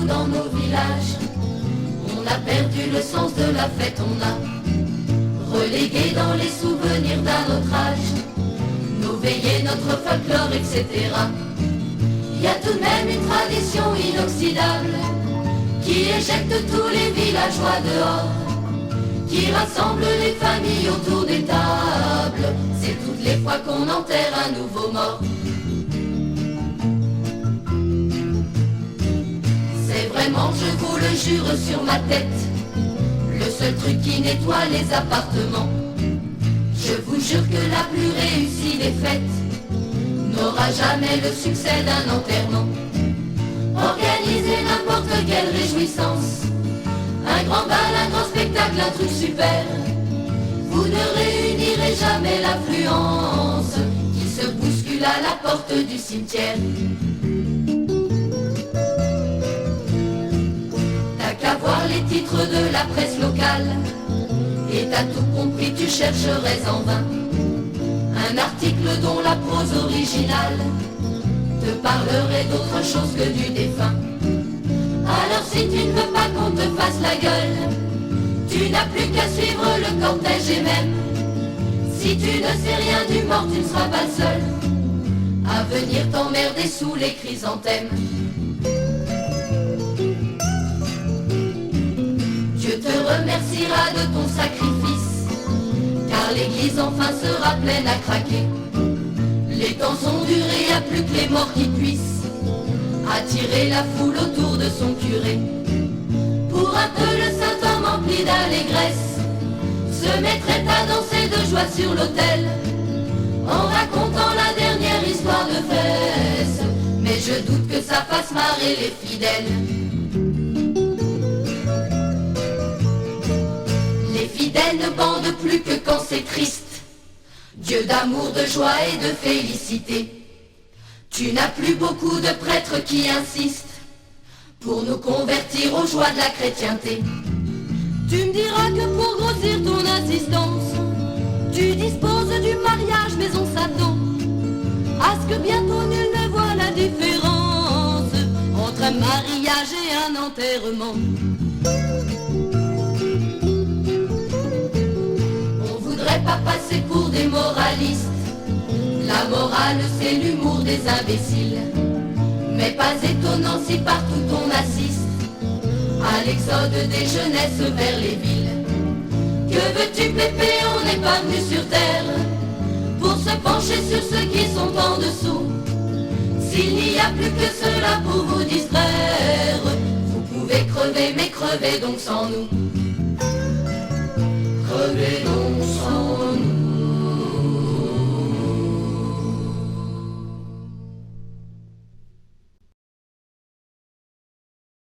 partout dans nos villages. On a perdu le sens de la fête, on a relégué dans les souvenirs d'un autre âge nos veillées, notre folklore, etc. Il y a tout de même une tradition inoxydable qui éjecte tous les villageois dehors, qui rassemble les familles autour des tables. C'est toutes les fois qu'on enterre un nouveau mort. C'est vraiment, je vous le jure sur ma tête, le seul truc qui nettoie les appartements. Je vous jure que la plus réussie des fêtes n'aura jamais le succès d'un enterrement. Organisez n'importe quelle réjouissance, un grand bal, un grand spectacle, un truc super, vous ne réunirez jamais l'affluence qui se bouscule à la porte du cimetière. T'as qu'à voir les titres de la presse locale et t'as tout compris, tu chercherais en vain un article dont la prose originale te parlerait d'autre chose que du défunt. Alors si tu ne veux pas qu'on te fasse la gueule, tu n'as plus qu'à suivre le cortège, et même si tu ne sais rien du mort, tu ne seras pas le seul à venir t'emmerder sous les chrysanthèmes. Dieu te remerciera de ton sacrifice, car l'église enfin sera pleine à craquer. Les temps sont durs et y a plus que les morts qui puissent attirer la foule autour de son curé. Pour un peu le saint homme empli d'allégresse se mettrait à danser de joie sur l'autel en racontant la dernière histoire de fesses. Mais je doute que ça fasse marrer les fidèles. Les fidèles ne bandent plus que quand c'est triste, Dieu d'amour, de joie et de félicité. Tu n'as plus beaucoup de prêtres qui insistent pour nous convertir aux joies de la chrétienté. Tu me diras que pour grossir ton insistance, tu disposes du mariage, mais on s'attend à ce que bientôt nul ne voit la différence entre un mariage et un enterrement. On voudrait pas passer pour des moralistes, la morale c'est l'humour des imbéciles. Mais pas étonnant si partout on assiste à l'exode des jeunesses vers les villes. Que veux-tu pépé, on n'est pas venu sur terre pour se pencher sur ceux qui sont en dessous. S'il n'y a plus que cela pour vous distraire, vous pouvez crever, mais crevez donc sans nous. Crevez donc sans nous.